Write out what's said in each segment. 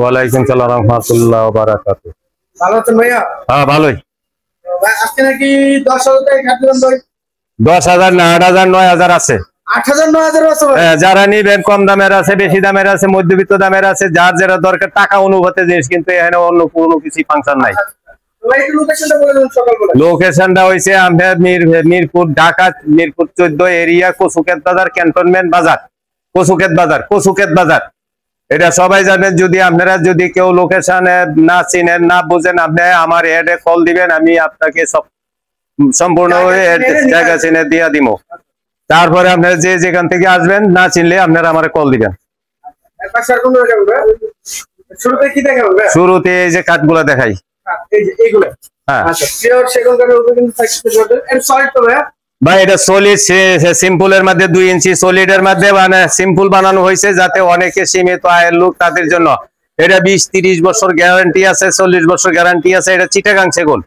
ওয়ালাইকুম সালাম রাহমাতুল্লাহ ওয়া বারাকাতুহু। ভালো আছেন ভাইয়া? হ্যাঁ ভালোই। ভাই আজকে নাকি 10,000 টাকা খাটলেন ভাই? 10,000 না 8,000 9,000 আছে। 8,000 9,000 আছে ভাই? যারা নিবেন কম দামের আছে, বেশি দামের আছে, মধ্যবিত্ত দামের আছে, যার যেটা দরকার টাকা অনুভূতি জিনিস, কিন্তু এখানে অন্য কোনো কিছু ফাংশন নাই। লোকেশনটা হইছে আমাদের মিরপুর, ঢাকা মিরপুর 14 এরিয়া, কচুক্ষেত বাজার, ক্যান্টনমেন্ট বাজার, কচুক্ষেত বাজার। এটা সবাই জানেন। যদি আপনারা যদি কেউ লোকেশনে না চিনেন, না বুঝেন, আপনি আমার হেডে কল দিবেন, আমি আপনাকে সব সম্পূর্ণ জায়গা চিনে দিয়ে দিব। তারপরে আপনারা যে যেখান থেকে আসবেন, না চিনলে আপনারা আমার কল দিবেন। শুরুতে এই যে কাঠগুলা দেখাই। ভাই এটা সলিড সিম্পলের মধ্যে 2 ইঞ্চি সলিডের মধ্যে মানে সিম্পল বানানো হয়েছে, যাতে অনেকে সীমিত আয়ের লোক তাদের জন্য। এটা 20-30 বছর গ্যারান্টি আছে, 40 বছর গ্যারান্টি আছে। এটা চিটাগাং সেগুন,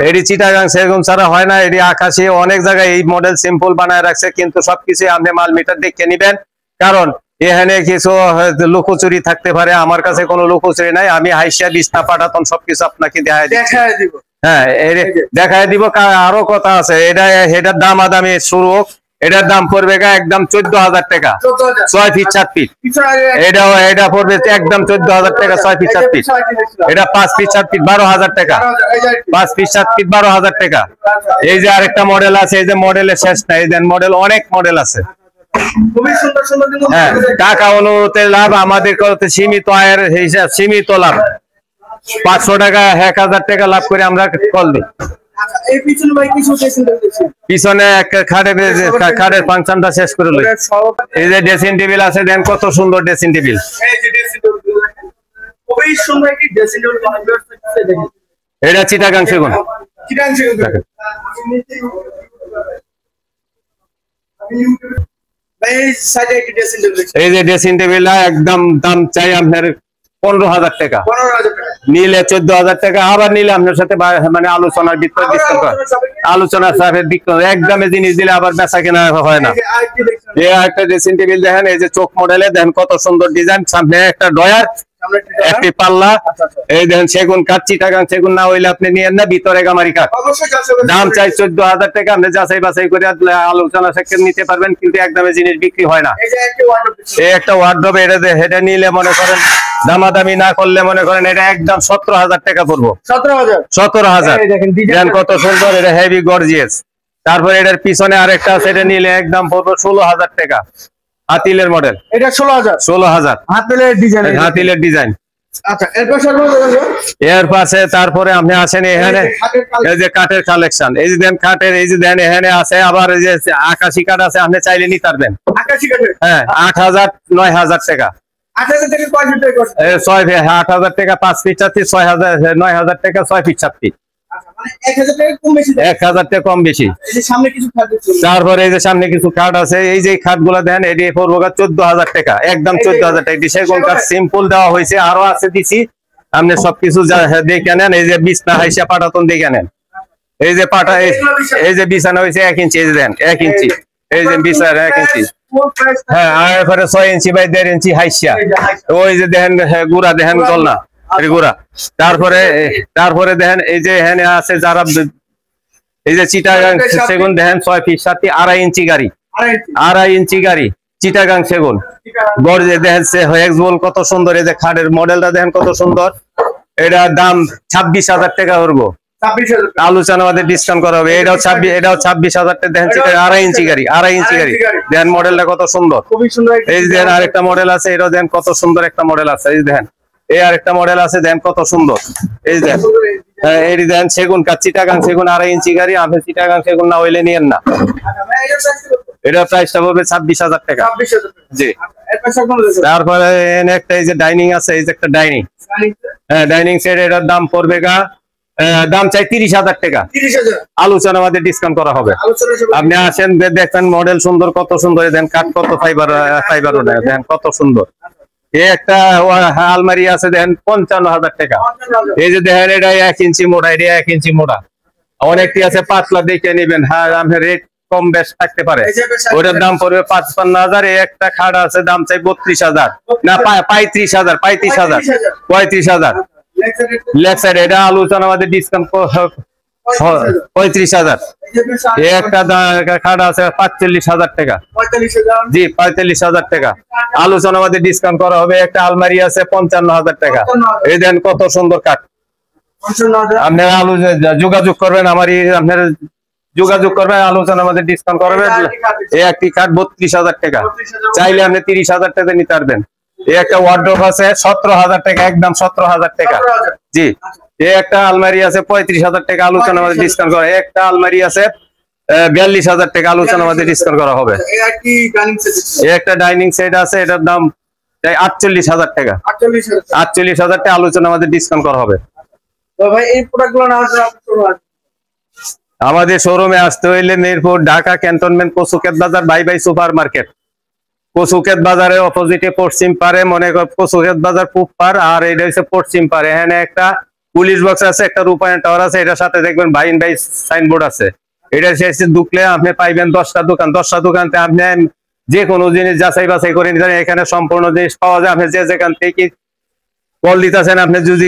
এটি চিটাগাং সেগুন ছাড়া হয় না। এটি আকাশে অনেক জায়গায় এই মডেল সিম্পল বানায় রাখছে, কিন্তু সবকিছু আপনি মাল মিটার দেখে নিবেন, কারণ এখানে কিছু লুকোচুরি থাকতে পারে। আমার কাছে কোনো লুকোচুরি নাই, আমি হাইসা বিছনা পাঠাতন সবকিছু আপনাকে দেখায় দিব। হ্যাঁ দেখায় দিব। আরো কথা আছে, এটার দাম আদামি শুরু হোক। এটার দাম পড়বে একদম 14,000 টাকা, 6 ফিট 7 ফিট। এটা পড়বে একদম 14,000 টাকা, 6 ফিট 7 ফিট। এটা 5 ফিট 7 ফিট 12,000 টাকা, 5 ফিট 7 ফিট 12,000 টাকা। এই যে আরেকটা মডেল আছে, এই যে মডেলের শেষ নাই, এই যে মডেল, অনেক মডেল আছে। হ্যাঁ, টাকা অনুতে লাভ, আমাদের করতে সীমিত আয়ের হিসাব, সীমিত লাভ। 500 টাকা 1,000 টাকা লাভ করে আমরা কল দিই। পিছনে খাটের ফাংশনটা শেষ করে লই। এই যে ড্রেসিং টেবিল আছে, দেন কত সুন্দর ড্রেসিং টেবিল। এটা চিটাগাং সেগুন। এই যে ড্রেসিং টেবিলটা একদম দাম চাই আপনার 15,000 টাকা, নিলে 14,000 টাকা। আবার নিলে আপনার সাথে মানে আলোচনার ভিতরে আলোচনা একদমে জিনিস দিলে আবার বেচা কেনা হয় না। এই একটা ড্রেসিং টেবিল দেখেন, এই যে চোখ মডেলে দেখেন কত সুন্দর ডিজাইন, সামনে একটা ডয়ার, একটি পাল্লা। এই দেখেন সেগুন কাঠ, চিটাগাং সেগুন না হইলে আপনি নিয়েন না, ভিতরে গামারি কাঠ। দাম চাই 14,000 টাকা। আপনি যাচাই বাছাই করে আলোচনা সাক্ষাৎ নিতে পারবেন, কিন্তু একদমে জিনিস বিক্রি হয় না। এই একটা ওয়ার্ডরোব, এটা নিলে মনে করেন দামাদামি না করলে মনে করেন এটা একদম 17,000 টাকা পড়বো। 17,000 দেখেন কত সুন্দর, এটা হেভি গর্জিয়াস। তারপরে এটার পিছনে আরেকটা আছে, এটা নিলে একদম পড়বো 16,000 টাকা, হাতিলের মডেল। এটা 16,000 হাতিলের ডিজাইন। এর পাশে তারপরে আপনি আসেন এখানে, এই যে কাঠের কালেকশন, এই যে দেন কাঠের, এই যে দেন এখানে আছে আবার এই যে আকাশি কাঠ আছে, আপনি চাইলে নিতে পারবেন। হ্যাঁ, 8,000 9,000 টাকা। 8,000 টাকা 5 ফিট 7 ফিট, 9,000 টাকা 6 ফিট 7 ফিট। 1,000 টাকা কম বেশি। তারপরে এই যে সামনে কিছু খাট আছে, এই যে খাট গুলা দেন, এটি পড়বো 14,000 টাকা, একদম 14,000 টাকা। সেগুন কাঠ সিম্পল দেওয়া হয়েছে, আরো আছে দিছি, আপনি সবকিছু দেখে নেন। এই যে বিছনা হাইসা পাঠাতন দেখে নেন। এই যে পাঠা, এই যে বিছানা হয়েছে 1 ইঞ্চি, এই যে দেন 1 ইঞ্চি, এই যে বিছানা 1 ইঞ্চি। হ্যাঁ, আর 6 ইঞ্চি বাই 1.5 ইঞ্চি হাইসা। ওই যে দেখেন গুড়া, দেখেন দোলনা গুড়া। তারপরে দেখেন এই যে এখানে আছে যারা, এই যে চিটাগাং সেগুন দেখেন 6 ফিট 7 ফিট, 2.5 ইঞ্চি গাড়ি, 2.5 ইঞ্চি গাড়ি, চিটাগাং সেগুন গর্জে দেখেন হেক্সবল কত সুন্দর। এই যে খাটের মডেলটা দেখেন কত সুন্দর। এটার দাম 26,000 টাকা করবো, আলোচনা আমাদের ডিসকাউন্ট করা হবে। এটাও 26,000 টাকা। দেখেন 2.5 ইঞ্চি গাড়ি, 2.5 ইঞ্চি গাড়ি দেখেন, মডেলটা কত সুন্দর। এই যে দেখেন আরেকটা মডেল আছে, এটাও দেখেন কত সুন্দর একটা মডেল আছে। এই দেখেন এই আরেকটা মডেল আছে, দেখেন কত সুন্দর। এই দেখেন, এই দেখেন সেগুন কাঠ, চিটাগাং সেগুন 2.5 ইঞ্চি গাড়ি। আপনি চিটাগাং সেগুন না হইলে নিয়েন না। এটার প্রাইসটা হবে 26,000 টাকা। জি। তারপরে একটা এই যে ডাইনিং আছে, এই যে একটা ডাইনিং, হ্যাঁ ডাইনিং সেট, এটার দাম পড়বে দাম চাই 30,000 টাকা, আলোচনা আমাদের ডিসকাউন্ট করা হবে। আপনি আসেন, দেখেন মডেল সুন্দর, কত সুন্দর। দেন কাঠ কত ফাইবার, দেখেন কত সুন্দর। এই একটা আলমারি আছে দেখেন 55,000 টাকা। এই যে দেখেন এটা 1 ইঞ্চি মোটা, এটা 1 ইঞ্চি মোটা। অনেকটি আছে পাতলা, দেখে নিবেন। হ্যাঁ, আপনার রেট কম বেশ থাকতে পারে। ওটার দাম পড়বে 55,000। এই একটা খাট আছে, দাম চাই 32,000, না 35,000, 35,000। লেফট সাইড এটা আলোচনা আমাদের ডিসকাউন্ট 35,000। এই একটা খাট আছে 45,000 টাকা। জি, 45,000 টাকা। আলোচনা আমাদের ডিসকাউন্ট করা হবে। একটা আলমারি আছে 55,000 টাকা। এই দেন কত সুন্দর কাঠ। আপনারা যোগাযোগ করবেন, আপনার যোগাযোগ করবেন, আলোচনা আমাদের ডিসকাউন্ট করবে। এই একটি কাঠ 32,000 টাকা। চাইলে আপনি 30,000 টাকা নিতে পারবেন। এই একটা ওয়ার্ডরোব আছে 17,000 টাকা, একদম 17,000 টাকা। জি, এই একটা আলমারি আছে 35,000 টাকা, আলোচনা আমাদের ডিসকাউন্ট করা। একটা আলমারি আছে 42,000 টাকা, আলোচনা আমাদের ডিসকাউন্ট করা হবে। এই একটা ডাইনিং সেট আছে, এটার দাম 48,000 টাকা। 48,000 টাকা, আলোচনা আমাদের ডিসকাউন্ট করা হবে। আমাদের শোরুমে আসতে হইলে মিরপুর, ঢাকা ক্যান্টনমেন্ট, কচুক্ষেত বাজার, বাই সুপার মার্কেট। কচুক্ষেত বাজারের অপোজিটে পশ্চিম পারে, মনে কর কচুক্ষেত বাজার পূব পার, আর এটা হচ্ছে পশ্চিম পারে। এখানে একটা পুলিশ বক্স আছে, একটা রূপায়ণ টাওয়ার আছে, এটার সাথে দেখবেন ভাই সাইনবোর্ড আছে। এটা শেষে ঢুকলে আপনি পাইবেন 10টা দোকান। 10টা দোকানতে আপনি যে কোনো জিনিস যাচাই বাছাই করে নিতে। এখানে সম্পূর্ণ জিনিস পাওয়া যায়। আপনি যেখান থেকে কল দিতেছেন, আপনি যদি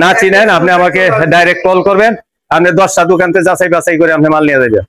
না চিনেন, আপনি আমাকে ডাইরেক্ট কল করবেন। আপনি 10টা দোকানতে যাচাই বাছাই করে আপনি মাল নিয়ে যাবেন।